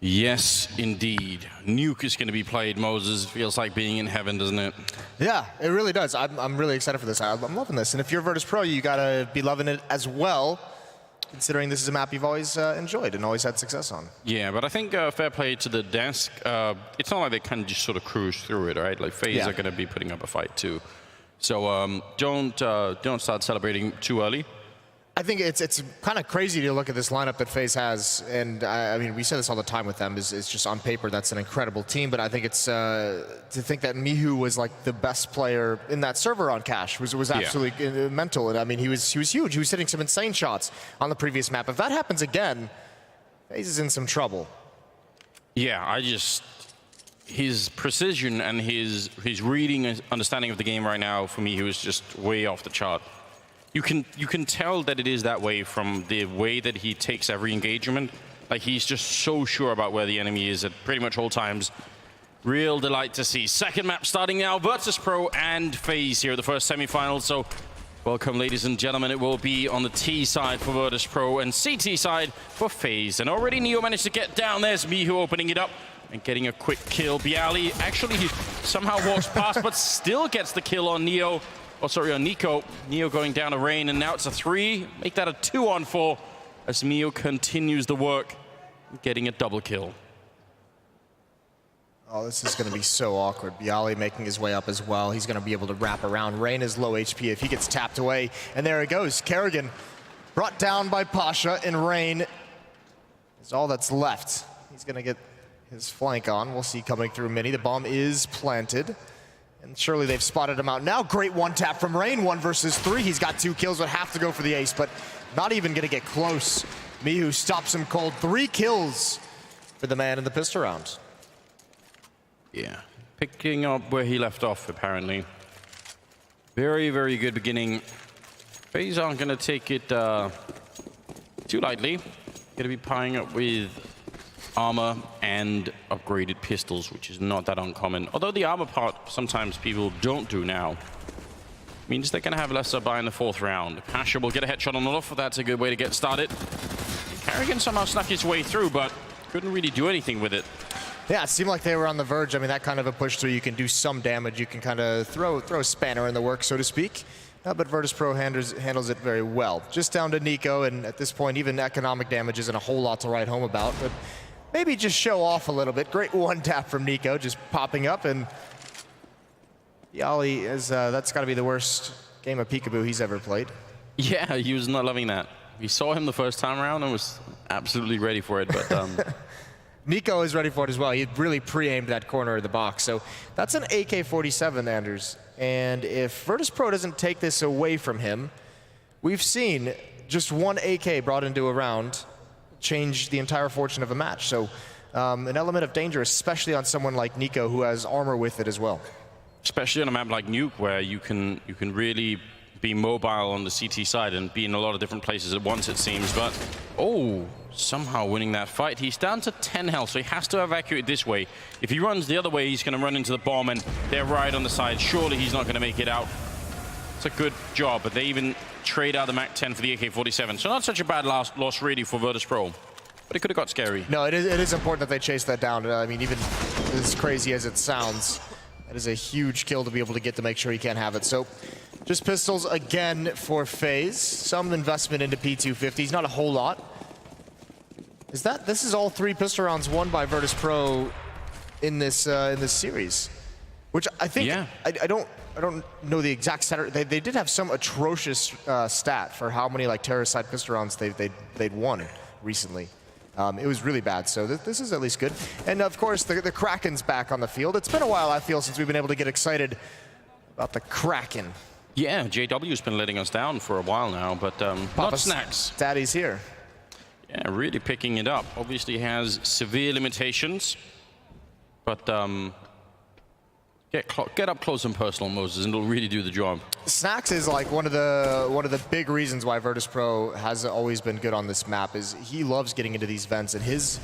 Yes, indeed. Nuke is going to be played, Moses. Feels like being in heaven, doesn't it? Yeah, it really does. I'm really excited for this. I'm loving this. And if you're Virtus.Pro, you got to be loving it as well, considering this is a map you've always enjoyed and always had success on. Yeah, but I think fair play to the desk. It's not like they can just sort of cruise through it, right? Like FaZe are going to be putting up a fight too. So don't start celebrating too early. I think it's kind of crazy to look at this lineup that FaZe has, and I mean, we say this all the time with them, is just on paper that's an incredible team, but I think it's, to think that Mihu was like the best player in that server on Cash was absolutely mental, and I mean, he was huge. He was hitting some insane shots on the previous map. If that happens again, FaZe is in some trouble. Yeah, his precision and his reading and understanding of the game right now, for me, he was just way off the chart. You can tell that it is that way from the way that he takes every engagement. Like, he's just so sure about where the enemy is at pretty much all times. Real delight to see. Second map starting now. Virtus.Pro and FaZe here at the first semi-final. So welcome, ladies and gentlemen. It will be on the T side for Virtus.Pro and CT side for FaZe. And already Neo managed to get down. There's Mihu opening it up and getting a quick kill. Bialy actually somehow walks past, but still gets the kill on Neo. Oh, sorry, on Nico. Neo going down to Rain, and now it's a 3. Make that a 2-on-4 as Neo continues the work, getting a double kill. Oh, this is going to be so awkward. Bialy making his way up as well. He's going to be able to wrap around. Rain is low HP if he gets tapped away. And there it goes. Kerrigan brought down by Pasha, and Rain is all that's left. He's going to get his flank on. We'll see coming through Mini. The bomb is planted. And surely they've spotted him out. Now great one tap from Rain, 1 versus 3. He's got 2 kills, would have to go for the ace, but not even gonna get close. Mihu stops him cold. 3 kills for the man in the pistol round. Yeah, picking up where he left off, apparently. Very, very good beginning. FaZe aren't gonna take it too lightly. Gonna be piling up with armor and upgraded pistols, which is not that uncommon. Although the armor part, sometimes people don't do now. Means they're going to have lesser buy in the 4th round. Pasha will get a headshot on Olaf. That's a good way to get started. Kerrigan somehow snuck his way through, but couldn't really do anything with it. Yeah, it seemed like they were on the verge. I mean, that kind of a push through, you can do some damage. You can kind of throw a spanner in the works, so to speak. But Virtus.Pro handles it very well. Just down to Nico, and at this point, even economic damage isn't a whole lot to write home about. But maybe just show off a little bit. Great one tap from Nico, just popping up, and Bialy is, that's got to be the worst game of peekaboo he's ever played. Yeah, he was not loving that. We saw him the first time around and was absolutely ready for it, but Nico is ready for it as well. He really pre-aimed that corner of the box. So that's an AK-47, Anders. And if Virtus.Pro doesn't take this away from him, we've seen just 1 AK brought into a round change the entire fortune of a match. So an element of danger, especially on someone like Nico, who has armor with it as well. Especially on a map like Nuke, where you can really be mobile on the CT side and be in a lot of different places at once, it seems. But oh, somehow winning that fight. He's down to 10 health, so he has to evacuate this way. If he runs the other way, he's going to run into the bomb, and they're right on the side. Surely he's not going to make it out. It's a good job, but they even trade out the MAC-10 for the AK-47. So not such a bad loss really for Virtus.Pro, but it could have got scary. No, it is important that they chase that down. I mean, even as crazy as it sounds, that is a huge kill to be able to get to make sure he can't have it. So just pistols again for FaZe. Some investment into P250s, not a whole lot. This is all 3 pistol rounds won by Virtus.Pro in this series, which I think, yeah. I don't know the exact stat. They did have some atrocious stat for how many like terrorist-side pistol rounds they'd won recently. It was really bad, so this is at least good. And of course, the Kraken's back on the field. It's been a while, I feel, since we've been able to get excited about the Kraken. Yeah, JW's been letting us down for a while now, but not Snacks. Daddy's here. Yeah, really picking it up. Obviously has severe limitations, but get up close and personal, Moses, and it'll really do the job. Snacks is like one of the big reasons why Virtus.Pro has always been good on this map. Is he loves getting into these vents, and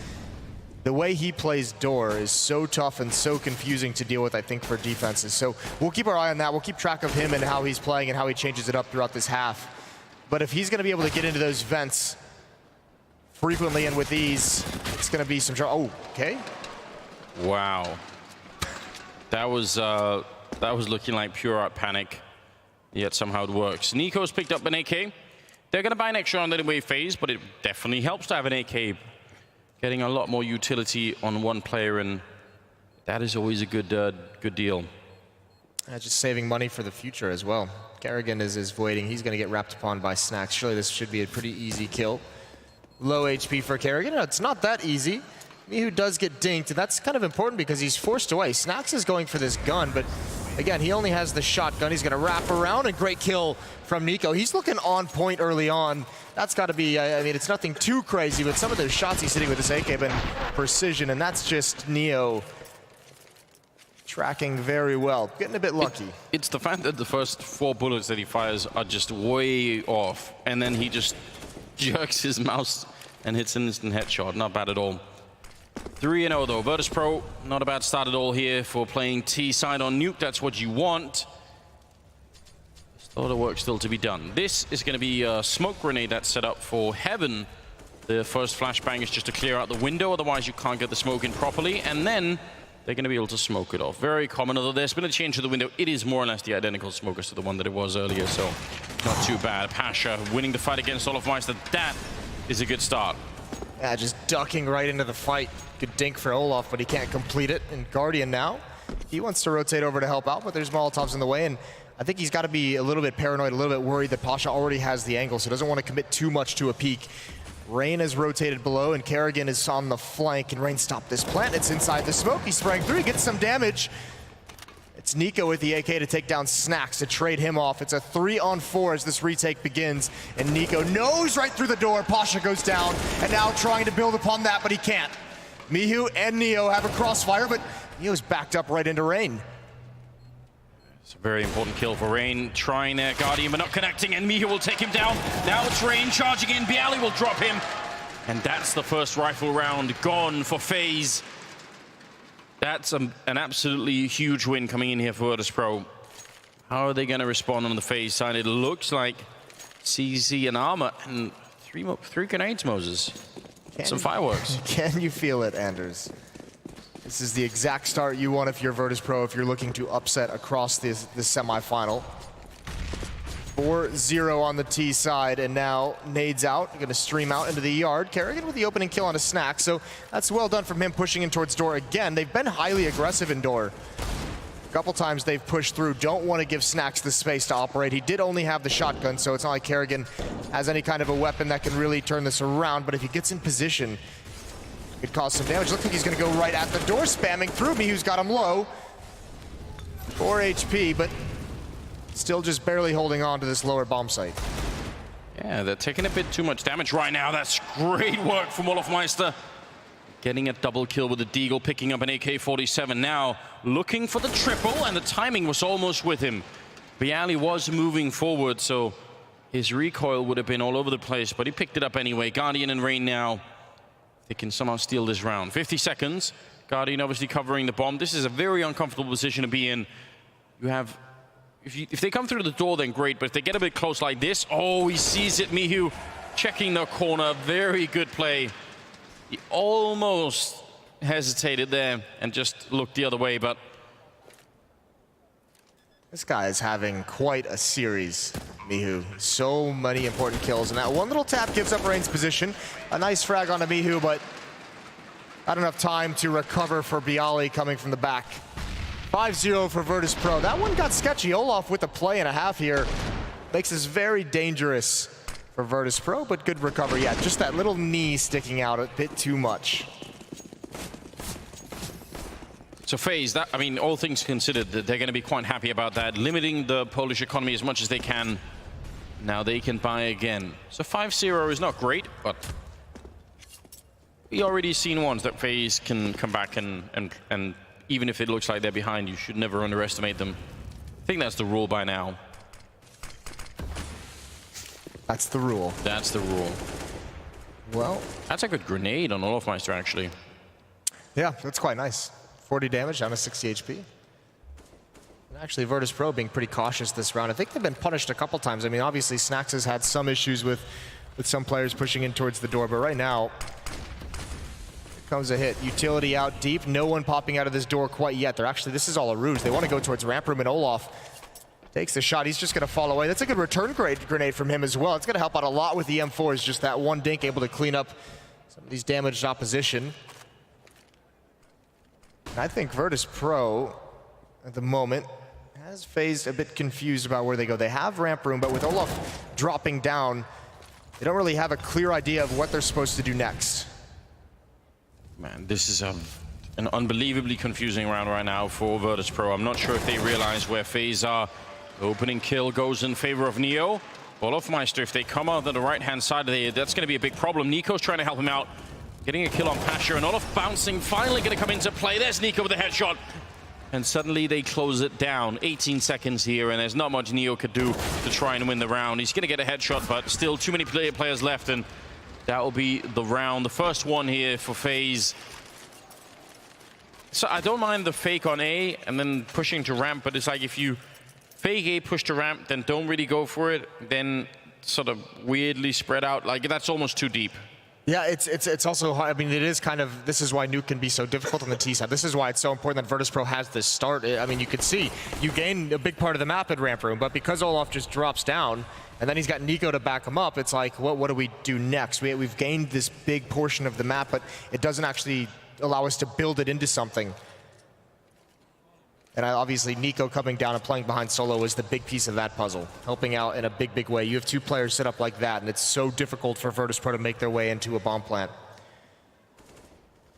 the way he plays door is so tough and so confusing to deal with, I think, for defenses. So we'll keep our eye on that. We'll keep track of him and how he's playing and how he changes it up throughout this half. But if he's going to be able to get into those vents frequently and with ease, It's going to be some trouble. Oh, okay. Wow. That was looking like pure out panic, yet somehow it works. Nico's picked up an AK. They're going to buy an extra round anyway, FaZe, but it definitely helps to have an AK. Getting a lot more utility on one player, and that is always a good deal. Just saving money for the future as well. Kerrigan is voiding. He's going to get wrapped upon by Snacks. Surely this should be a pretty easy kill. Low HP for Kerrigan. It's not that easy. miHu does get dinked, and that's kind of important because he's forced away. Snacks is going for this gun, but again, he only has the shotgun. He's going to wrap around, and great kill from Nico. He's looking on point early on. That's got to be, I mean, it's nothing too crazy, but some of those shots he's hitting with this AK have been precision, and that's just Neo tracking very well. Getting a bit lucky. It's the fact that the first 4 bullets that he fires are just way off, and then he just jerks his mouse and hits an instant headshot. Not bad at all. 3-0 though. Virtus.Pro, not a bad start at all here for playing T side on nuke. That's what you want. There's a lot of work still to be done. This is going to be a smoke grenade that's set up for Heaven. The first flashbang is just to clear out the window, otherwise you can't get the smoke in properly, and then they're going to be able to smoke it off. Very common, although there's been a change to the window. It is more or less the identical smoke as to the one that it was earlier, so not too bad. Pasha winning the fight against Olofmeister. That is a good start. Yeah, just ducking right into the fight. Good dink for Olaf, but he can't complete it. And Guardian now, he wants to rotate over to help out, but there's Molotovs in the way, and I think he's got to be a little bit paranoid, a little bit worried that Pasha already has the angle, so doesn't want to commit too much to a peek. Rain has rotated below, and Kerrigan is on the flank, and Rain stopped this plant. It's inside the smoke. He sprang through, he gets some damage. It's Nico with the AK to take down Snacks to trade him off. It's a 3-on-4 as this retake begins, and Nico knows right through the door. Pasha goes down, and now trying to build upon that, but he can't. miHu and Neo have a crossfire, but Neo's backed up right into Rain. It's a very important kill for Rain. Trying there, Guardian, but not connecting, and miHu will take him down. Now it's Rain charging in. Bialy will drop him. And that's the first rifle round gone for FaZe. That's an absolutely huge win coming in here for Virtus.Pro. How are they going to respond on the FaZe side? It looks like CZ and Armor and three grenades, Moses. Some fireworks. Can you feel it, Anders? This is the exact start you want if you're Virtus.Pro, if you're looking to upset across this semifinal. 4-0 on the T side, and now nades out. Going to stream out into the yard. Kerrigan with the opening kill on a Snack, so that's well done from him pushing in towards door again. They've been highly aggressive in door. A couple times they've pushed through. Don't want to give Snacks the space to operate. He did only have the shotgun, so it's not like Kerrigan has any kind of a weapon that can really turn this around, but if he gets in position, could cause some damage. Looks like he's going to go right at the door, spamming through. miHu's got him low. 4 HP, but still just barely holding on to this lower bomb site. Yeah, they're taking a bit too much damage right now. That's great work from Olofmeister. Getting a double kill with the Deagle, picking up an AK-47 now. Looking for the triple, and the timing was almost with him. Bialy was moving forward, so his recoil would have been all over the place, but he picked it up anyway. Guardian and Rain now. They can somehow steal this round. 50 seconds. Guardian obviously covering the bomb. This is a very uncomfortable position to be in. You have... If they come through the door, then great, but if they get a bit close like this... Oh, he sees it. miHu checking the corner. Very good play. He almost hesitated there and just looked the other way, but... This guy is having quite a series, miHu. So many important kills, and that one little tap gives up Rain's position. A nice frag on a miHu, but not enough time to recover for Bialy coming from the back. 5-0 for Virtus.Pro. That one got sketchy. Olaf with a play and a half here. Makes this very dangerous for Virtus.Pro, but good recovery. Yeah, just that little knee sticking out a bit too much. So FaZe, I mean, all things considered, they're going to be quite happy about that, limiting the Polish economy as much as they can. Now they can buy again. So 5-0 is not great, but we already seen once that FaZe can come back and even if it looks like they're behind, you should never underestimate them. I think that's the rule by now. That's the rule. That's the rule. Well, that's a good grenade on Olofmeister, actually. Yeah, that's quite nice. 40 damage, down to 60 HP. And actually, Virtus.Pro being pretty cautious this round. I think they've been punished a couple times. I mean, obviously, Snacks has had some issues with some players pushing in towards the door, but right now, Comes a hit. Utility out deep. No one popping out of this door quite yet. They're actually, this is all a ruse. They want to go towards ramp room, and Olaf takes the shot. He's just going to fall away. That's a good return grenade from him as well. It's going to help out a lot with the M4. Is just that one dink able to clean up some of these damaged opposition. And I think Virtus.Pro at the moment has FaZe a bit confused about where they go. They have ramp room, but with Olaf dropping down, they don't really have a clear idea of what they're supposed to do next. Man, this is an unbelievably confusing round right now for Virtus.Pro. I'm not sure if they realize where FaZe are. The opening kill goes in favor of Neo. Olofmeister, if they come out on the right-hand side, that's going to be a big problem. Nico's trying to help him out. Getting a kill on Pasha, and Olaf bouncing, finally going to come into play. There's Nico with a headshot. And suddenly they close it down. 18 seconds here, and there's not much Neo could do to try and win the round. He's going to get a headshot, but still too many players left, and that will be the round. The first one here for FaZe. So I don't mind the fake on A and then pushing to ramp, but it's like if you fake A, push to ramp, then don't really go for it, then sort of weirdly spread out. Like, that's almost too deep. Yeah, it's also hard. I mean, it is kind of, this is why nuke can be so difficult on the T side. This is why it's so important that Virtus.Pro has this start. I mean, you could see, you gain a big part of the map at ramp room, but because Olaf just drops down, and then he's got Nico to back him up, it's like, what do we do next? We've gained this big portion of the map, but it doesn't actually allow us to build it into something. And obviously, Nico coming down and playing behind Solo is the big piece of that puzzle, helping out in a big way. You have two players set up like that, and it's so difficult for Virtus.Pro to make their way into a bomb plant.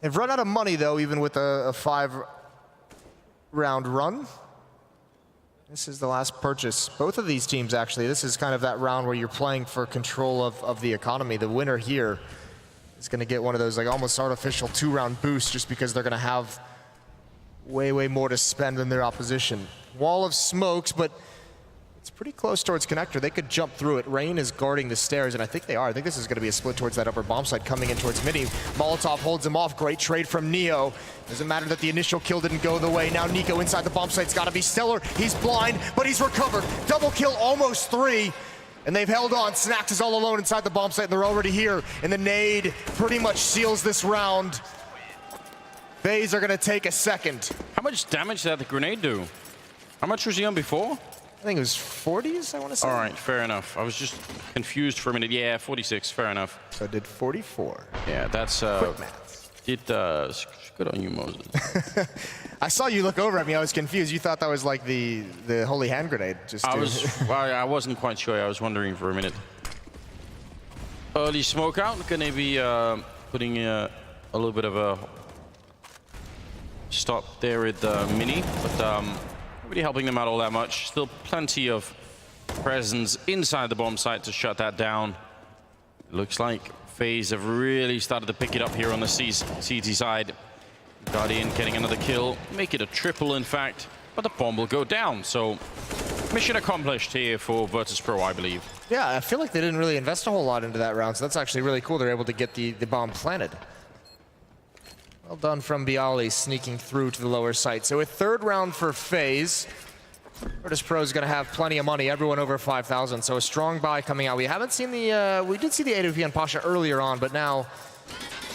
They've run out of money, though, even with a 5-round run. This is the last purchase. Both of these teams, actually, this is kind of that round where you're playing for control of the economy. The winner here is going to get one of those like almost artificial 2-round boosts just because they're going to have way more to spend than their opposition. Wall of smokes, but it's pretty close towards connector. They could jump through it. Rain is guarding the stairs, and I think they are. I think this is going to be a split towards that upper bomb site coming in towards Mini. Molotov holds him off. Great trade from Neo. Doesn't matter that the initial kill didn't go the way. Now Nico inside the bomb site's got to be stellar. He's blind, but he's recovered. Double kill, almost 3. And they've held on. Snacks is all alone inside the bomb site, and they're already here. And the nade pretty much seals this round. FaZe are going to take a second. How much damage did the grenade do? How much was he on before? I think it was 40s, I want to say. All right, fair enough. I was just confused for a minute. Yeah, 46, fair enough. So I did 44. Yeah, that's... quick math. Good on you, Moses. I saw you look over at me. I was confused. You thought that was like the holy hand grenade. I wasn't quite sure. I was wondering for a minute. Early smoke out. Going to be putting a little bit of a stop there with Mini, but not really helping them out all that much. Still plenty of presence inside the bomb site to shut that down. Looks like FaZe have really started to pick it up here on the CT side. Guardian getting another kill, make it a triple in fact, but the bomb will go down. So mission accomplished here for Virtus.Pro, I believe. Yeah, I feel like they didn't really invest a whole lot into that round, so that's actually really cool. They're able to get the bomb planted. Well done from Bialy, sneaking through to the lower site. So a third round for FaZe. Virtus.Pro is going to have plenty of money, everyone over 5,000. So a strong buy coming out. We haven't seen the, we did see the AWP on Pasha earlier on, but now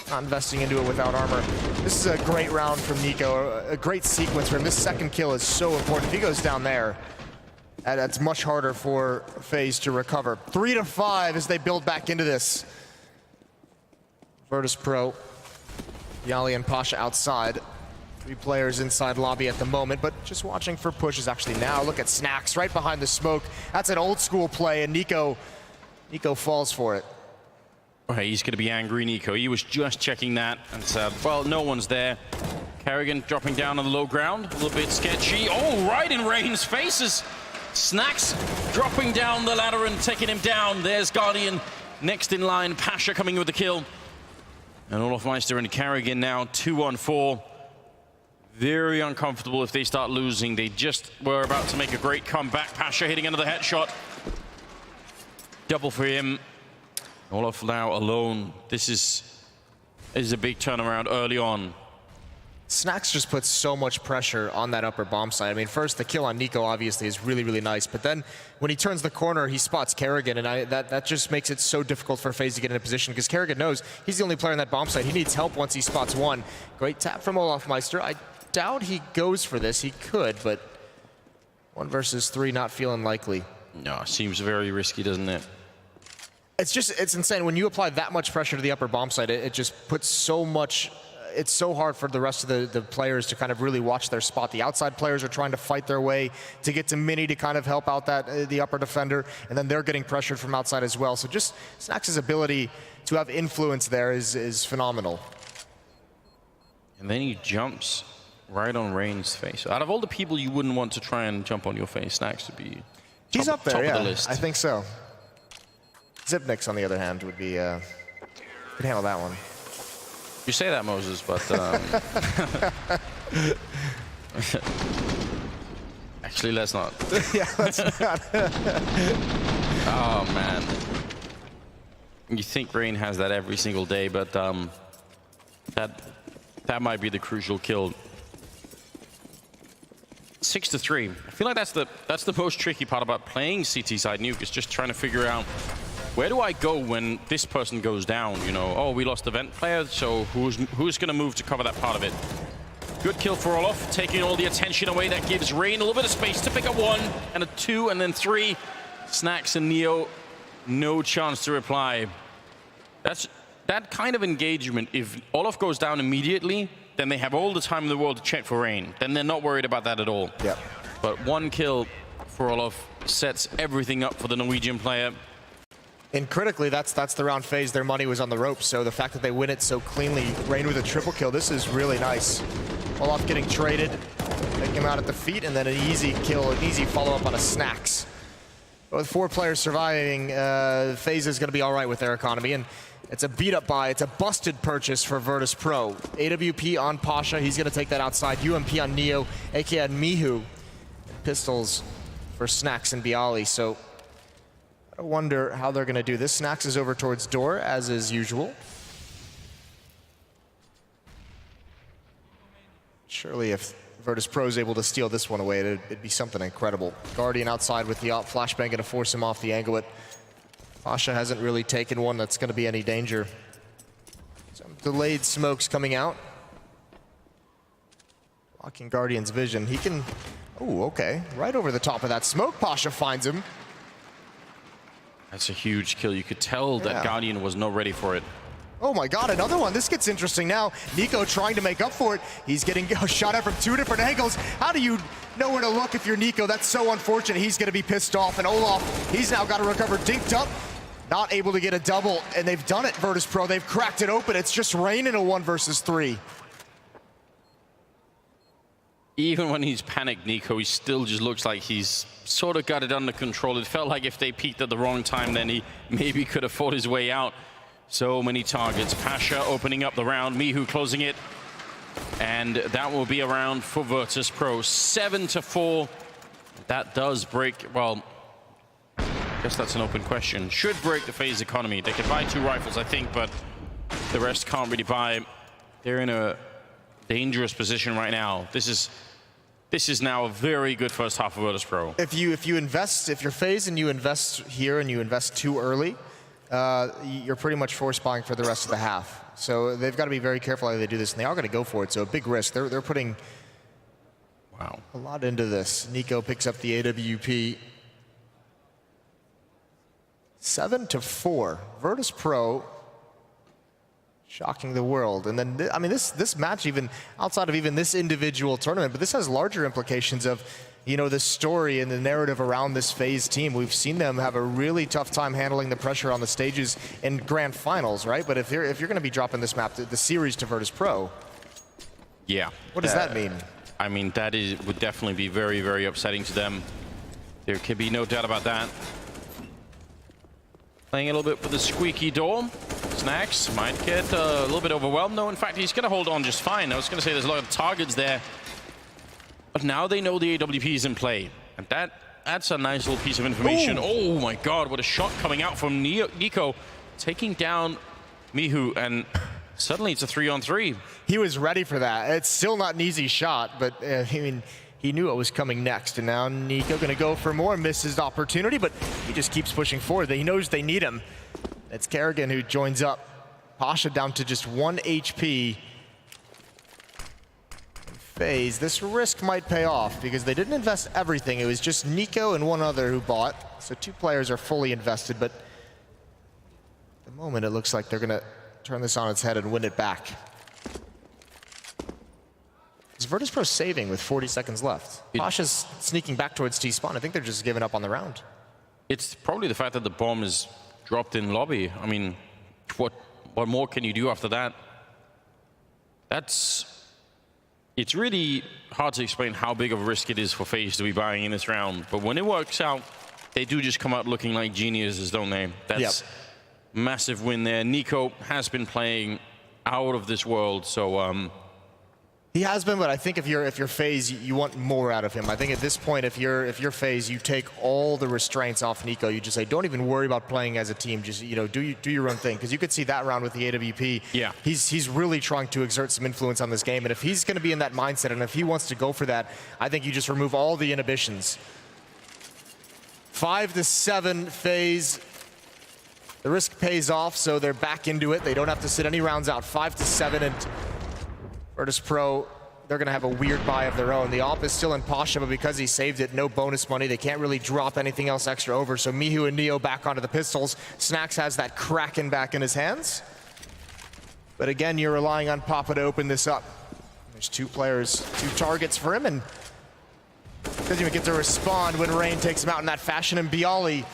not investing into it without armor. This is a great round from Nico, a great sequence for him. This second kill is so important. If he goes down there, that's much harder for FaZe to recover. 3-5 as they build back into this. Virtus.Pro. Yali and Pasha outside. 3 players inside lobby at the moment, but just watching for pushes actually now. Look at Snacks right behind the smoke. That's an old school play, and Nico falls for it. Okay, he's going to be angry, Nico. He was just checking that and said, well, no one's there. Kerrigan dropping down on the low ground, a little bit sketchy. Oh, right in Rain's faces. Snacks dropping down the ladder and taking him down. There's Guardian next in line. Pasha coming with the kill. And Olofmeister and Kerrigan now 2-on-4. Very uncomfortable if they start losing. They just were about to make a great comeback. Pasha hitting another headshot. Double for him. Olof now alone. This is a big turnaround early on. Snacks just puts so much pressure on that upper bomb side. I mean, first, the kill on Nico obviously is really, really nice, but then when he turns the corner, he spots Kerrigan, and that just makes it so difficult for FaZe to get in a position, because Kerrigan knows he's the only player on that bomb side. He needs help once he spots one. Great tap from Olaf Meister. I doubt he goes for this. He could, but 1 versus 3 not feeling likely. No, seems very risky, doesn't it? It's insane. When you apply that much pressure to the upper bomb side, it just puts so much. It's so hard for the rest of the players to kind of really watch their spot. The outside players are trying to fight their way to get to Mini to kind of help out the upper defender, and then they're getting pressured from outside as well. So just Snax' ability to have influence there is phenomenal. And then he jumps right on Rain's face. Out of all the people you wouldn't want to try and jump on your face, Snax would be He's up there, top yeah, of the list. I think so. Zipnix, on the other hand, would be could handle that one. You say that, Moses, but actually, let's not. Yeah, let's not. Oh man, you think Rain has that every single day, but that might be the crucial kill. 6-3. I feel like that's the most tricky part about playing CT side nuke, is just trying to figure out, where do I go when this person goes down? You know, oh, we lost the vent player, so who's going to move to cover that part of it? Good kill for Olaf, taking all the attention away. That gives Rain a little bit of space to pick up 1 and a 2 and then 3. Snax and Neo, no chance to reply. That kind of engagement, if Olaf goes down immediately, then they have all the time in the world to check for Rain. Then they're not worried about that at all. Yep. But 1 kill for Olaf sets everything up for the Norwegian player. And critically, that's the round FaZe. Their money was on the ropes, so the fact that they win it so cleanly, Rain with a triple kill, this is really nice. Olaf getting traded, take him out at the feet, and then an easy kill, an easy follow-up on a Snax. But with 4 players surviving, FaZe is going to be all right with their economy, and it's a beat-up buy. It's a busted purchase for Virtus.Pro. AWP on Pasha, he's going to take that outside. UMP on Neo, AK on Mihu. And pistols for Snax and Bialy, so I wonder how they're going to do this. Snax is over towards door, as is usual. Surely if Virtus.Pro is able to steal this one away, it'd be something incredible. Guardian outside with the op flashbang, going to force him off the angle. But Pasha hasn't really taken one that's going to be any danger. Some delayed smokes coming out. Blocking Guardian's vision. He can... Oh, okay. Right over the top of that smoke, Pasha finds him. That's a huge kill. You could tell that Guardian was not ready for it. Oh my god, another one. This gets interesting now. Nico trying to make up for it. He's getting shot at from 2 different angles. How do you know where to look if you're Nico? That's so unfortunate. He's going to be pissed off. And Olaf, he's now got to recover. Dinked up, not able to get a double. And they've done it, Virtus.Pro. They've cracked it open. It's just Rain in a 1 versus 3. Even when he's panicked, Nico, he still just looks like he's sort of got it under control. It felt like if they peaked at the wrong time, then he maybe could have fought his way out. So many targets. Pasha opening up the round, Mihu closing it. And that will be a round for Virtus.Pro. 7-4. That does break, well, I guess that's an open question. Should break the FaZe economy. They could buy 2 rifles, I think, but the rest can't really buy. They're in a dangerous position right now. This is now a very good first half of Virtus.Pro. If you invest, if you're FaZe and you invest here and you invest too early, you're pretty much force buying for the rest of the half. So they've got to be very careful how they do this, and they are going to go for it. So a big risk. They're putting a lot into this. Nico picks up the AWP. 7-4. Virtus.Pro shocking the world. And then, I mean, this match, even outside of even this individual tournament, but this has larger implications of, you know, the story and the narrative around this FaZe team. We've seen them have a really tough time handling the pressure on the stages in grand finals, right? But if you're going to be dropping this map, the series to Virtus.Pro, yeah. What does that mean? I mean, that would definitely be very, very upsetting to them. There can be no doubt about that. Playing a little bit with the squeaky door. Snax might get a little bit overwhelmed, though. In fact, he's going to hold on just fine. I was going to say there's a lot of targets there. But now they know the AWP is in play. And that's a nice little piece of information. Ooh. Oh my god, what a shot coming out from Nico. Taking down Mihu, and Suddenly it's a 3-on-3. He was ready for that. It's still not an easy shot, but I mean, he knew what was coming next. And now Nico gonna go for more, misses the opportunity, but he just keeps pushing forward. He knows they need him. It's Kerrigan who joins up. Pasha down to just 1 HP. FaZe, this risk might pay off because they didn't invest everything. It was just Nico and one other who bought. So 2 players are fully invested, but at the moment it looks like they're gonna turn this on its head and win it back. Is Virtus.Pro saving with 40 seconds left? Pasha's sneaking back towards T-spawn. I think they're just giving up on the round. It's probably the fact that the bomb is dropped in lobby. I mean, what more can you do after that? It's really hard to explain how big of a risk it is for FaZe to be buying in this round. But when it works out, they do just come out looking like geniuses, don't they? That's massive win there. Nico has been playing out of this world, so he has been, but I think if you're FaZe, you want more out of him. I think at this point, if you're FaZe, you take all the restraints off Nico. You just say, don't even worry about playing as a team. Just do your own thing. Because you could see that round with the AWP. Yeah, he's really trying to exert some influence on this game. And if he's going to be in that mindset, and if he wants to go for that, I think you just remove all the inhibitions. 5-7 FaZe. The risk pays off, so they're back into it. They don't have to sit any rounds out. 5-7, and Virtus.Pro, they're going to have a weird buy of their own. The AWP is still in Pasha, but because he saved it, no bonus money. They can't really drop anything else extra over. So Mihu and Neo back onto the pistols. Snax has that Kraken back in his hands. But again, you're relying on Papa to open this up. There's 2 players, 2 targets for him, and doesn't even get to respond when Rain takes him out in that fashion. And Bialy,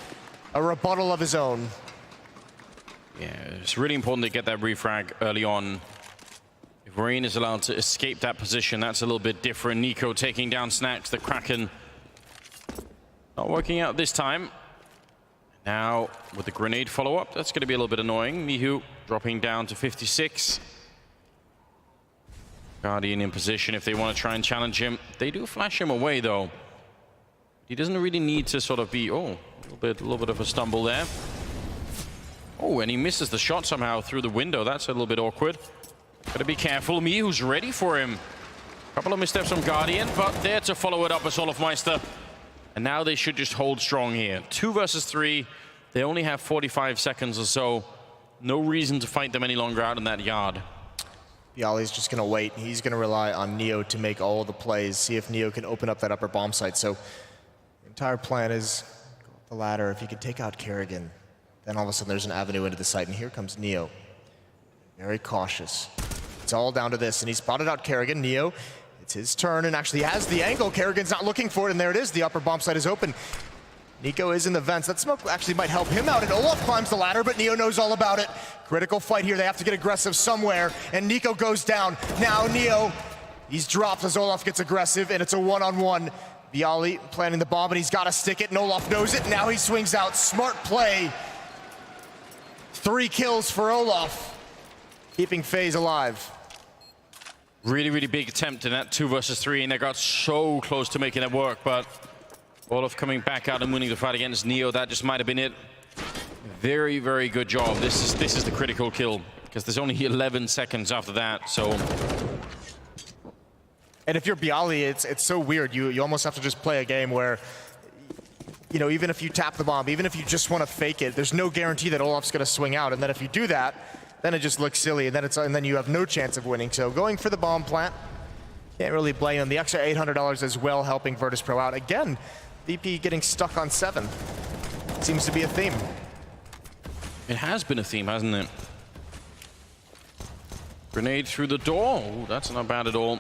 a rebuttal of his own. Yeah, it's really important to get that refrag early on. If Rain is allowed to escape that position, that's a little bit different. Nico taking down Snax, the Kraken. Not working out this time. Now, with the grenade follow-up, that's going to be a little bit annoying. Mihu dropping down to 56. Guardian in position if they want to try and challenge him. They do flash him away, though. He doesn't really need to sort of be... Oh, a little bit of a stumble there. Oh, and he misses the shot somehow through the window. That's a little bit awkward. Gotta be careful. Mihu's ready for him. Couple of missteps from Guardian, but there to follow it up as Olofmeister. And now they should just hold strong here. 2 versus 3. They only have 45 seconds or so. No reason to fight them any longer out in that yard. Bialy's just gonna wait. He's gonna rely on Neo to make all the plays, see if Neo can open up that upper bomb site. So the entire plan is go up the ladder. If you can take out Kerrigan, then all of a sudden there's an avenue into the site, and here comes Neo. Very cautious. It's all down to this, and he spotted out Kerrigan. Neo, it's his turn, and actually has the angle. Kerrigan's not looking for it, and there it is. The upper bomb site is open. Nico is in the vents. That smoke actually might help him out, and Olaf climbs the ladder, but Neo knows all about it. Critical fight here. They have to get aggressive somewhere, and Nico goes down. Now Neo, he's dropped as Olaf gets aggressive, and it's a one-on-one. Bialy planting the bomb, and he's got to stick it, and Olaf knows it. Now he swings out. Smart play. 3 kills for Olaf, keeping FaZe alive. Really, really big attempt in that 2 versus 3, and they got so close to making it work, but Olaf coming back out and winning the fight against Neo. That just might have been it. Very, very good job. This is the critical kill, because there's only 11 seconds after that, so... And if you're Bialy, it's so weird. You almost have to just play a game where, you know, even if you tap the bomb, even if you just want to fake it, there's no guarantee that Olaf's going to swing out. And then if you do that, then it just looks silly, and then you have no chance of winning. So going for the bomb plant, can't really blame him. The extra $800 as well helping Virtus.Pro out. Again, VP getting stuck on 7. Seems to be a theme. It has been a theme, hasn't it? Grenade through the door. Ooh, that's not bad at all.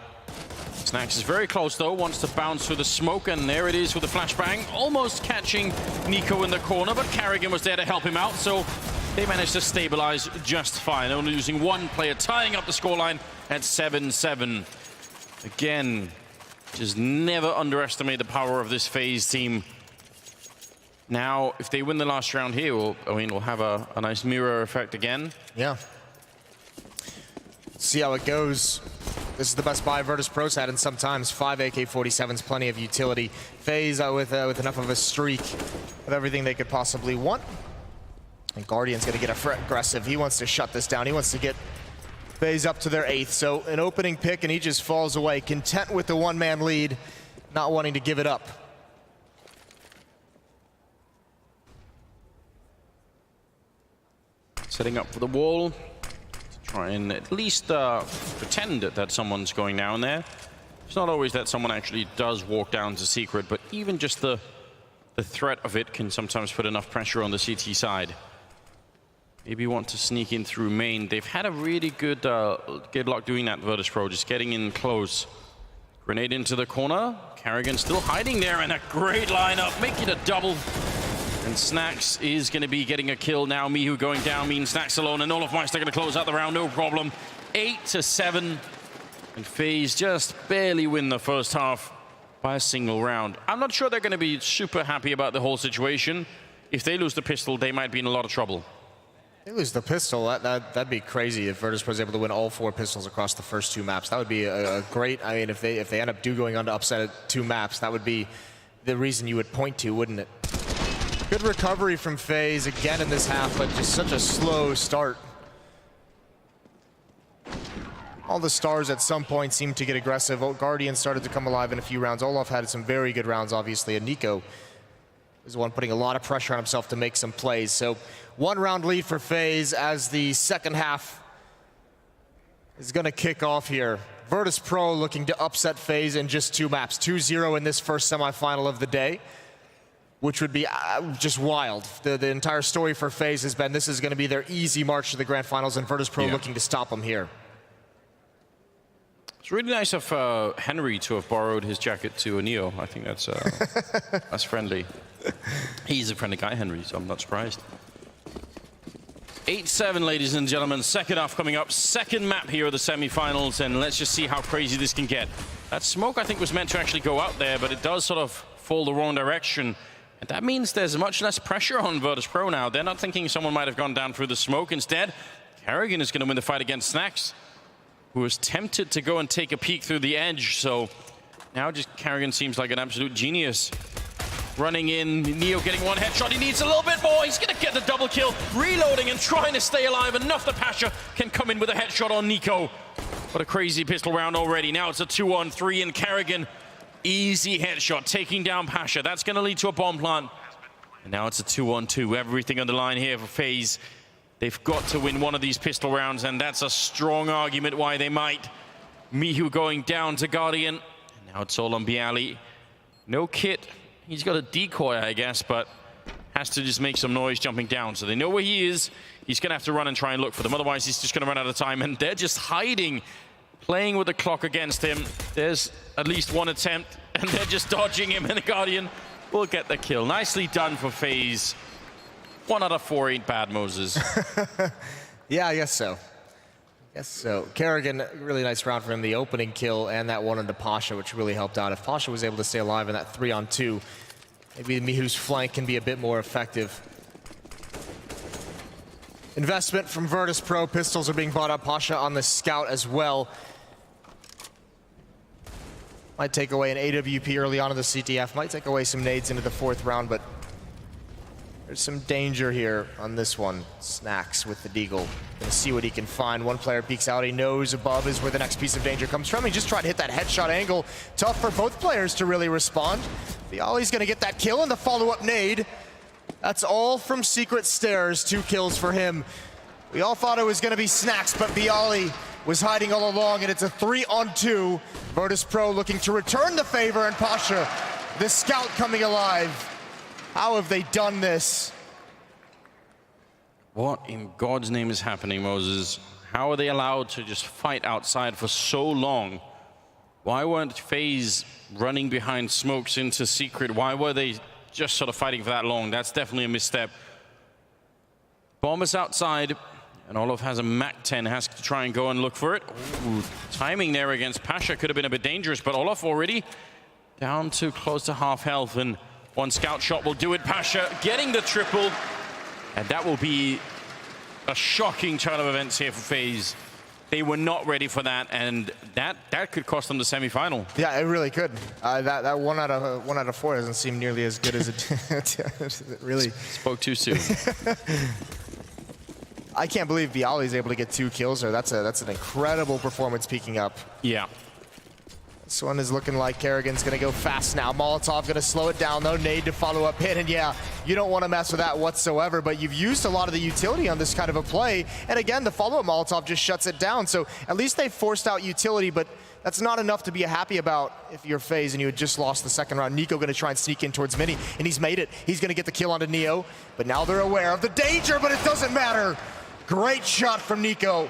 Snax is very close, though. Wants to bounce through the smoke, and there it is with the flashbang. Almost catching Nico in the corner, but Kerrigan was there to help him out, so they managed to stabilize just fine. Only losing 1 player, tying up the scoreline at 7-7. Again, just never underestimate the power of this FaZe team. Now, if they win the last round here, we'll have a nice mirror effect again. Yeah. See how it goes. This is the best buy Virtus.Pro's had in some times. 5 AK-47s, plenty of utility. FaZe with enough of a streak of everything they could possibly want. And Guardian's gonna get aggressive. He wants to shut this down. He wants to get FaZe up to their 8th. So an opening pick, and he just falls away, content with the one-man lead, not wanting to give it up. Setting up for the wall to try and at least pretend that someone's going down there. It's not always that someone actually does walk down to secret, but even just the threat of it can sometimes put enough pressure on the CT side. Maybe want to sneak in through main. They've had a really good luck doing that, Virtus.Pro, just getting in close. Grenade into the corner. Carrigan still hiding there, and a great lineup, making a double. And Snacks is going to be getting a kill now. Mihu going down means Snacks alone, and Olofmeister going to close out the round, no problem. 8-7, and FaZe just barely win the first half by a single round. I'm not sure they're going to be super happy about the whole situation. If they lose the pistol, they might be in a lot of trouble. They lose the pistol, that'd be crazy if Virtus.Pro was able to win all 4 pistols across the first 2 maps. That would be a great, I mean, if they end up going on to upset at 2 maps, that would be the reason you would point to, wouldn't it? Good recovery from FaZe again in this half, but just such a slow start. All the stars at some point seemed to get aggressive. Guardian started to come alive in a few rounds. Olaf had some very good rounds, obviously, and Nico is the one putting a lot of pressure on himself to make some plays. So 1-round lead for FaZe as the second half is going to kick off here. Virtus.Pro looking to upset FaZe in just 2 maps. 2-0 in this first semifinal of the day, which would be just wild. The entire story for FaZe has been this is going to be their easy march to the grand finals, and Virtus.Pro looking to stop them here. It's really nice of Henry to have borrowed his jacket to a Neo. I think that's that's friendly. He's a friendly guy, Henry, so I'm not surprised. 8-7, ladies and gentlemen. Second half coming up. Second map here of the semifinals, and let's just see how crazy this can get. That smoke, I think, was meant to actually go out there, but it does sort of fall the wrong direction. And that means there's much less pressure on Virtus.Pro now. They're not thinking someone might have gone down through the smoke. Instead, Carrigan is going to win the fight against Snacks, who was tempted to go and take a peek through the edge. So now just Carrigan seems like an absolute genius. Running in, Neo getting 1 headshot. He needs a little bit more. He's going to get the double kill. Reloading and trying to stay alive enough that Pasha can come in with a headshot on Nico. What a crazy pistol round already. Now it's a 2-on-3, and Carrigan, easy headshot, taking down Pasha. That's going to lead to a bomb plant. And now it's a 2-on-2. Everything on the line here for FaZe. They've got to win one of these pistol rounds, and that's a strong argument why they might. Mihu going down to Guardian. And now it's all on Bialy. No kit. He's got a decoy, I guess, but has to just make some noise jumping down. So they know where he is. He's going to have to run and try and look for them. Otherwise, he's just going to run out of time. And they're just hiding, playing with the clock against him. There's at least 1 attempt, and they're just dodging him. And the Guardian will get the kill. Nicely done for FaZe. 1 out of 4 ain't bad, Moses. Yeah, I guess so. Yes, so Carrigan, really nice round for him, the opening kill and that one into Pasha, which really helped out. If Pasha was able to stay alive in that 3-on-2, maybe Mihu's flank can be a bit more effective. Investment from Virtus.Pro, pistols are being bought up, Pasha on the scout as well. Might take away an AWP early on in the CTF, might take away some nades into the 4th round, but there's some danger here on this one. Snacks with the deagle. Gonna see what he can find. One player peeks out. He knows above is where the next piece of danger comes from. He just tried to hit that headshot angle. Tough for both players to really respond. Bialy's gonna get that kill and the follow-up nade. That's all from Secret Stairs. 2 kills for him. We all thought it was gonna be Snacks, but Bialy was hiding all along, and it's a 3-on-2. Virtus.Pro looking to return the favor, and Pasha, the scout, coming alive. How have they done this? What in God's name is happening, Moses? How are they allowed to just fight outside for so long? Why weren't FaZe running behind smokes into secret? Why were they just sort of fighting for that long? That's definitely a misstep. Bomb is outside, and Olaf has a MAC-10, has to try and go and look for it. Ooh, timing there against Pasha could have been a bit dangerous, but Olaf already down to close to half health, and 1 scout shot will do it. Pasha getting the triple, and that will be a shocking turn of events here for FaZe. They were not ready for that, and that could cost them the semifinal. Yeah, it really could. That 1 out of 4 doesn't seem nearly as good as it really spoke too soon. I can't believe Bialy's able to get 2 kills there. That's an incredible performance peeking up. Yeah. This one is looking like Kerrigan's gonna go fast now. Molotov gonna slow it down though. Nade to follow up hit, and yeah, you don't want to mess with that whatsoever, but you've used a lot of the utility on this kind of a play. And again, the follow-up Molotov just shuts it down. So at least they forced out utility, but that's not enough to be happy about if you're FaZe and you had just lost the second round. Nico gonna try and sneak in towards Mini, and he's made it. He's gonna get the kill onto Neo, but now they're aware of the danger, but it doesn't matter. Great shot from Nico.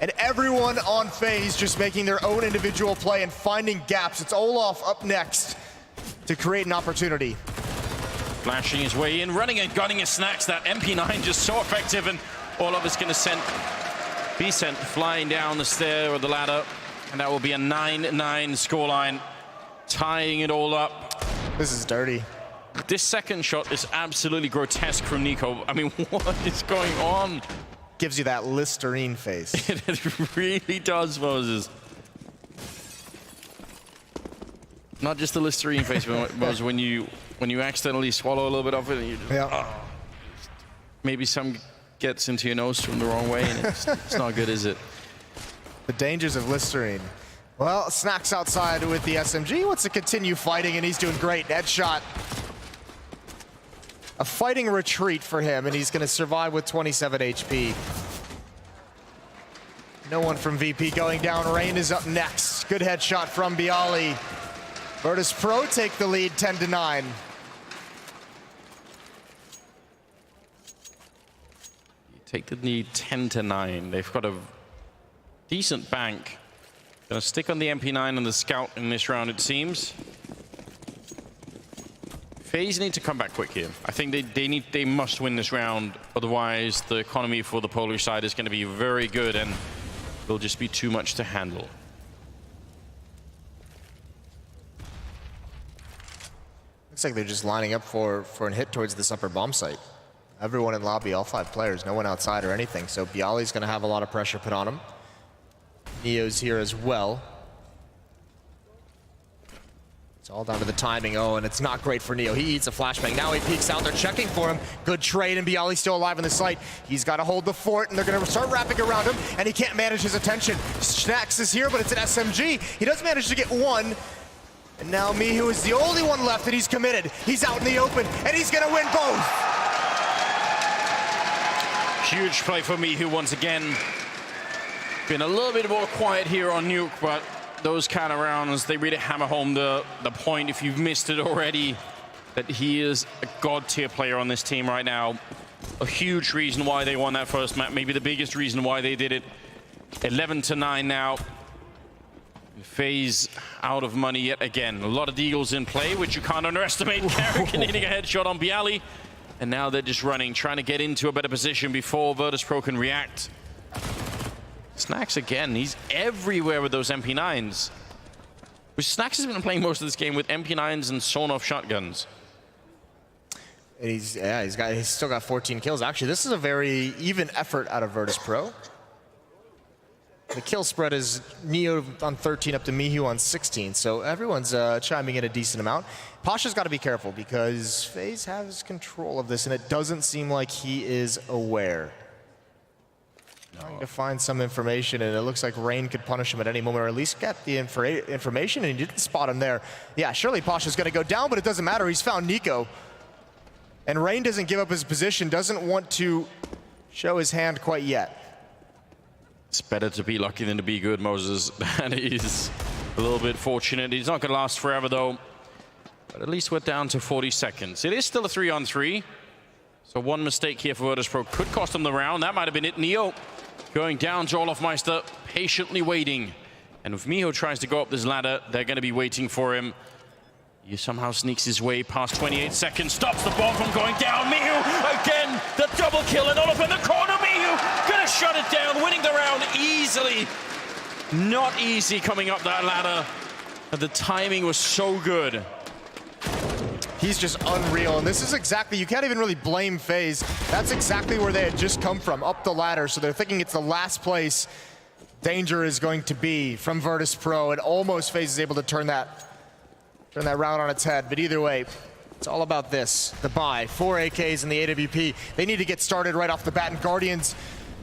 And everyone on FaZe just making their own individual play and finding gaps. It's Olaf up next to create an opportunity. Flashing his way in, running and gunning his snacks. That MP9 just so effective, and Olaf is going to be sent flying down the stair or the ladder. And that will be a 9-9 scoreline, tying it all up. This is dirty. This second shot is absolutely grotesque from Nico. I mean, what is going on? Gives you that Listerine face. It really does, Moses. Not just the Listerine face, but Moses, when you accidentally swallow a little bit of it, and you just, maybe some gets into your nose from the wrong way, and it's not good, is it? The dangers of Listerine. Well, Snacks outside with the SMG. Wants to continue fighting, and he's doing great. Headshot. A fighting retreat for him, and he's going to survive with 27 HP. No one from VP going down. Rain is up next. Good headshot from Bialy. Virtus.Pro take the lead 10-9. You take the lead 10-9. They've got a decent bank. Gonna stick on the MP9 and the Scout in this round, it seems. FaZe need to come back quick here. I think they must win this round, otherwise the economy for the Polish side is going to be very good and it'll just be too much to handle. Looks like they're just lining up for a hit towards this upper bomb site. Everyone in lobby, all 5 players, no one outside or anything. So Bialy's going to have a lot of pressure put on him. Neo's here as well. It's all down to the timing. Oh, and it's not great for Neo. He eats a flashbang. Now he peeks out. They're checking for him. Good trade, and Bialy's still alive in the site. He's got to hold the fort, and they're going to start wrapping around him, and he can't manage his attention. Snacks is here, but it's an SMG. He does manage to get one. And now Mihu is the only one left, and he's committed. He's out in the open, and he's going to win both. Huge play for Mihu once again. Been a little bit more quiet here on Nuke, but those kind of rounds, they really hammer home the point, if you've missed it already, that he is a god-tier player on this team right now. A huge reason why they won that first map, maybe the biggest reason why they did it. 11-9 now. FaZe out of money yet again. A lot of deagles in play, which you can't underestimate. Kerrigan hitting a headshot on Bialy. And now they're just running, trying to get into a better position before Virtus.Pro can react. Snacks again, he's everywhere with those MP9s. Which Snacks has been playing most of this game with MP9s and sawn-off shotguns. He's still got 14 kills. Actually, this is a very even effort out of Virtus.Pro. The kill spread is Neo on 13 up to Mihu on 16, so everyone's chiming in a decent amount. Pasha's got to be careful because FaZe has control of this, and it doesn't seem like he is aware. Trying to find some information, and it looks like Rain could punish him at any moment, or at least get the information, and he didn't spot him there. Yeah, surely Pasha's going to go down, but it doesn't matter. He's found Nico. And Rain doesn't give up his position, doesn't want to show his hand quite yet. It's better to be lucky than to be good, Moses. That is a little bit fortunate. He's not going to last forever, though. But at least we're down to 40 seconds. It is still a 3-on-3. So one mistake here for Virtus.Pro could cost him the round. That might have been it. Neo going down to Olafmeister, patiently waiting. And if Miho tries to go up this ladder, they're going to be waiting for him. He somehow sneaks his way past 28 seconds, stops the ball from going down. Miho again, the double kill, and Olaf in the corner. Miho gonna shut it down, winning the round easily. Not easy coming up that ladder, but the timing was so good. He's just unreal, and this is exactly, you can't even really blame FaZe. That's exactly where they had just come from, up the ladder, so they're thinking it's the last place danger is going to be from Virtus.Pro, and almost FaZe is able to turn that round on its head. But either way, it's all about this, the buy. 4 AKs in the AWP. They need to get started right off the bat, and Guardians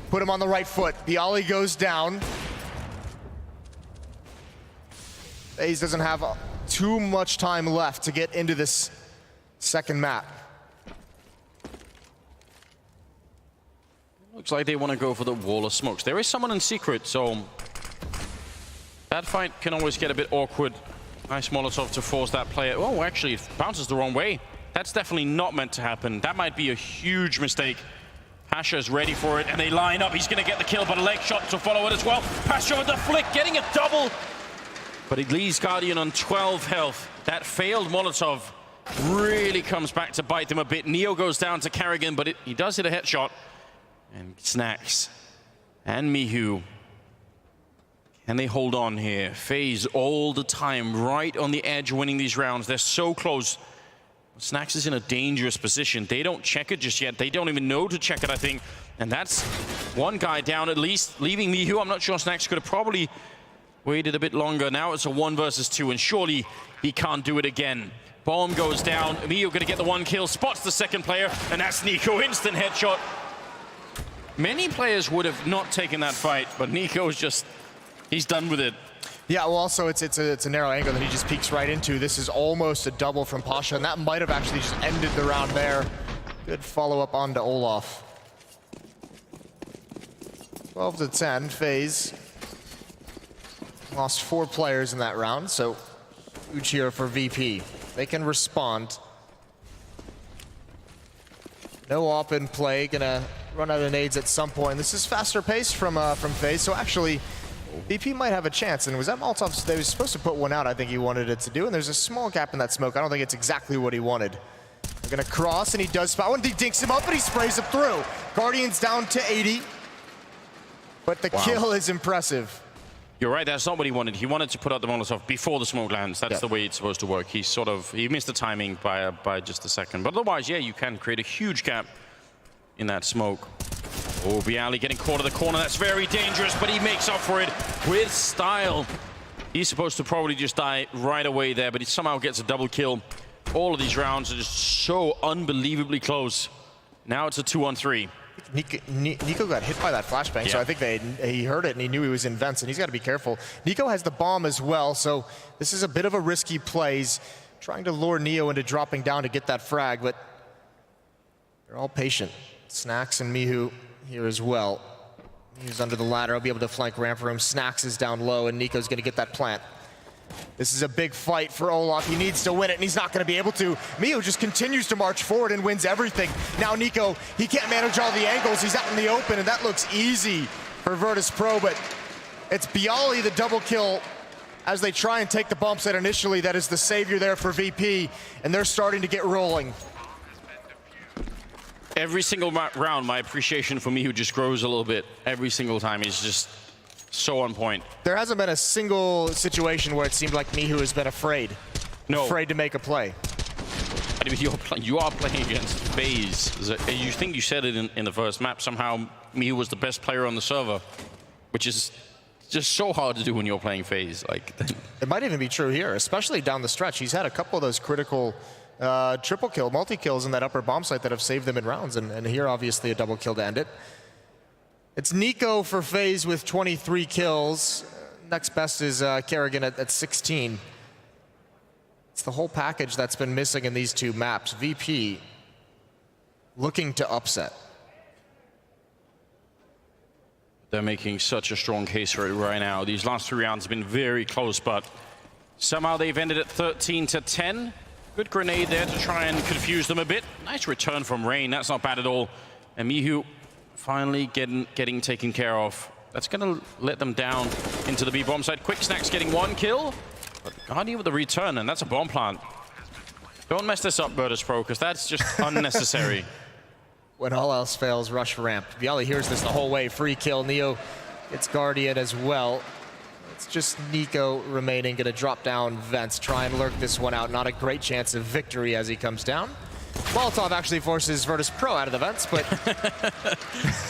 put him on the right foot. The ollie goes down. FaZe doesn't have too much time left to get into this second map. Looks like they want to go for the wall of smokes. There is someone in secret, so that fight can always get a bit awkward. Nice Molotov to force that player. Oh, actually, it bounces the wrong way. That's definitely not meant to happen. That might be a huge mistake. Pasha is ready for it, and they line up. He's going to get the kill, but a leg shot to follow it as well. Pasha with the flick, getting a double. But it leaves Guardian on 12 health. That failed Molotov really comes back to bite them a bit. Neo goes down to Carrigan, but he does hit a headshot. And Snax and Mihu. Can they hold on here? FaZe all the time, right on the edge, winning these rounds. They're so close. Snax is in a dangerous position. They don't check it just yet. They don't even know to check it, I think. And that's one guy down at least, leaving Mihu. I'm not sure Snax could have probably waited a bit longer. Now it's a 1 versus 2, and surely he can't do it again. Bomb goes down. Mihu gonna get the 1 kill, spots the second player, and that's Nico. Instant headshot. Many players would have not taken that fight, but Nico's just, he's done with it. Yeah, well, also it's a narrow angle that he just peeks right into. This is almost a double from Pasha, and that might have actually just ended the round there. Good follow-up onto Olaf. 12 to 10, FaZe lost 4 players in that round, so huge here for VP. They can respond. No op in play, gonna run out of nades at some point. This is faster pace from FaZe, so actually VP might have a chance. And was that Molotov? They were supposed to put one out, I think he wanted it to do, and there's a small gap in that smoke. I don't think it's exactly what he wanted. They're gonna cross, and he does spot one. He dinks him up, and he sprays him through. Guardian's down to 80, but the kill is impressive. You're right, that's not what he wanted. He wanted to put out the Molotov before the smoke lands. That's the way it's supposed to work. He missed the timing by just a second. But otherwise, yeah, you can create a huge gap in that smoke. Oh, Bialy getting caught in the corner. That's very dangerous, but he makes up for it with style. He's supposed to probably just die right away there, but he somehow gets a double kill. All of these rounds are just so unbelievably close. Now it's a 2-on-3. Nico got hit by that flashbang, so I think he heard it and he knew he was in vents, and he's got to be careful. Nico has the bomb as well, so this is a bit of a risky play. He's trying to lure Neo into dropping down to get that frag, but they're all patient. Snax and Mihu here as well. He's under the ladder. I'll be able to flank ramp for him. Snax is down low, and Nico's going to get that plant. This is a big fight for Olaf. He needs to win it, and he's not going to be able to. Mihu just continues to march forward and wins everything. Now Nico, he can't manage all the angles. He's out in the open, and that looks easy for Virtus.Pro, but it's Bialy, the double kill, as they try and take the bomb site initially. That is the savior there for VP, and they're starting to get rolling. Every single round, my appreciation for Mihu just grows a little bit. Every single time, he's just so on point. There hasn't been a single situation where it seemed like Mihu has been afraid. No. Afraid to make a play. I mean, you are playing against FaZe. You think you said it in the first map. Somehow, Mihu was the best player on the server, which is just so hard to do when you're playing FaZe. Like, it might even be true here, especially down the stretch. He's had a couple of those critical triple kill, multi-kills in that upper bomb site that have saved them in rounds, and here obviously a double kill to end it. It's Nico for FaZe with 23 kills. Next best is Kerrigan at 16. It's the whole package that's been missing in these two maps. VP looking to upset. They're making such a strong case for it right now. These last 3 rounds have been very close, but somehow they've ended at 13 to 10. Good grenade there to try and confuse them a bit. Nice return from Rain. That's not bad at all. And Mihu finally getting taken care of. That's going to let them down into the B bomb side. Quick Snax getting 1 kill. But Guardian with the return, and that's a bomb plant. Don't mess this up, Virtus.Pro, because that's just unnecessary. When all else fails, rush ramp. Bialy hears this the whole way. Free kill. Neo gets Guardian as well. It's just Nico remaining, going to drop down vents, try and lurk this one out. Not a great chance of victory as he comes down. Molotov actually forces Virtus.Pro out of the vents, but...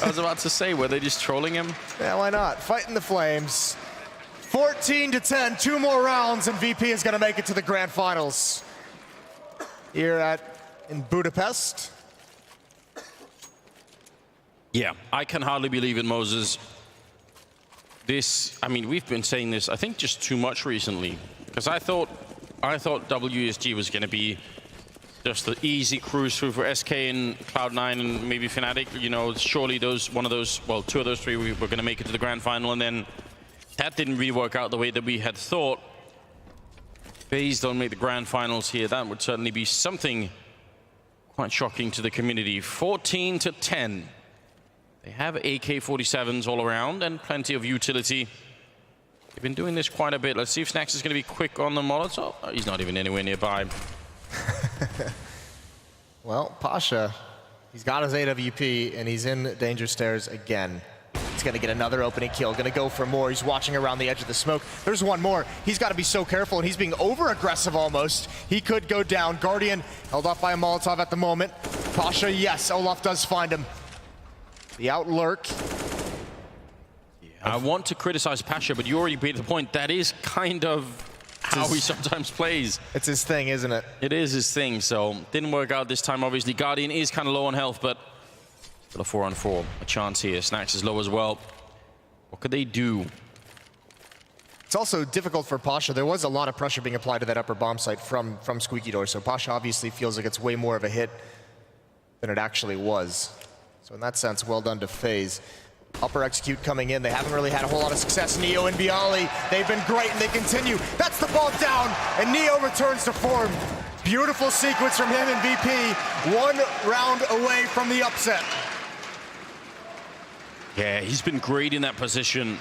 I was about to say, were they just trolling him? Yeah, why not? Fighting the flames. 14 to 10, 2 more rounds, and VP is going to make it to the grand finals. Here in Budapest. Yeah, I can hardly believe it, Moses. This, I mean, we've been saying this, I think, just too much recently. Because I thought WSG was going to be just the easy cruise through for SK and Cloud9 and maybe Fnatic. You know, surely one of those, well, two of those three we were going to make it to the grand final, and then that didn't really work out the way that we had thought. FaZe don't make the grand finals here. That would certainly be something quite shocking to the community. 14-10. They have AK-47s all around and plenty of utility. They've been doing this quite a bit. Let's see if Snax is going to be quick on the Molotov. Oh, he's not even anywhere nearby. Well, Pasha, he's got his AWP, and he's in danger stairs again. He's going to get another opening kill, going to go for more. He's watching around the edge of the smoke. There's one more. He's got to be so careful, and he's being over-aggressive almost. He could go down. Guardian held off by a Molotov at the moment. Pasha, yes, Olaf does find him. The outlurk. Yeah, I want to criticize Pasha, but you already made the point. That is kind of how he sometimes plays. It's his thing, isn't it? It is his thing, so didn't work out this time, obviously. Guardian is kind of low on health, but still a 4-on-4. A chance here. Snax is low as well. What could they do? It's also difficult for Pasha. There was a lot of pressure being applied to that upper bomb site from Squeaky Door, so Pasha obviously feels like it's way more of a hit than it actually was. So in that sense, well done to FaZe. Upper execute coming in. They haven't really had a whole lot of success. Neo and Bialy, they've been great, and they continue. That's the ball down, and Neo returns to form. Beautiful sequence from him and VP. 1 round away from the upset. Yeah, he's been great in that position.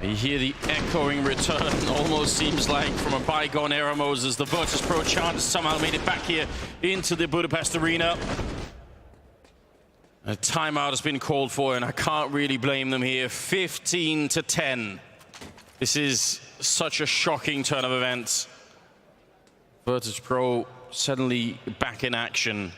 You hear the echoing return, almost seems like from a bygone era, Moses. The Virtus.Pro chant somehow made it back here into the Budapest arena. A timeout has been called for, and I can't really blame them here. 15-10. This is such a shocking turn of events. Virtus.Pro suddenly back in action.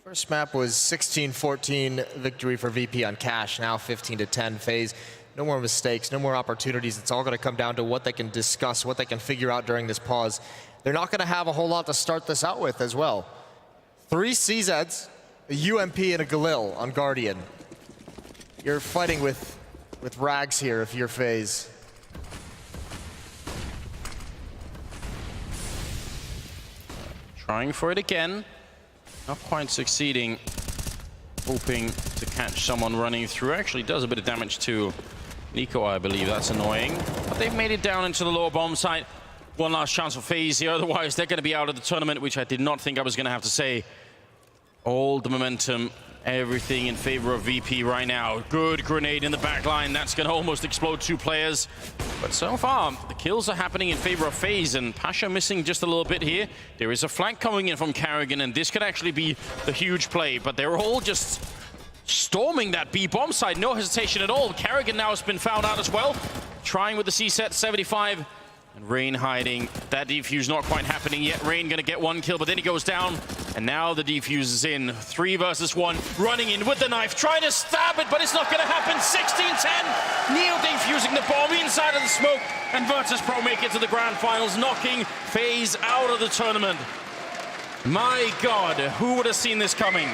First map was 16-14 victory for VP on Cash. Now 15-10 FaZe. No more mistakes, no more opportunities. It's all going to come down to what they can discuss, what they can figure out during this pause. They're not going to have a whole lot to start this out with as well. 3 CZs, a UMP, and a Galil on Guardian. You're fighting with rags here if you're FaZe. Trying for it again. Not quite succeeding. Hoping to catch someone running through. Actually does a bit of damage to Nico, I believe. That's annoying. But they've made it down into the lower bomb site. One last chance for FaZe here. Otherwise, they're going to be out of the tournament, which I did not think I was going to have to say. All the momentum, everything in favor of VP right now. Good grenade in the back line. That's going to almost explode 2 players. But so far, the kills are happening in favor of FaZe, and Pasha missing just a little bit here. There is a flank coming in from Carrigan, and this could actually be the huge play. But they're all just storming that B bomb side. No hesitation at all. Carrigan now has been found out as well. Trying with the C-set 75. And Rain hiding. That defuse not quite happening yet. Rain gonna get 1 kill, but then he goes down. And now the defuse is in. 3 versus 1. Running in with the knife, trying to stab it, but it's not gonna happen. 16-10. Neo defusing the bomb inside of the smoke. And Virtus.Pro make it to the grand finals, knocking FaZe out of the tournament. My God, who would have seen this coming?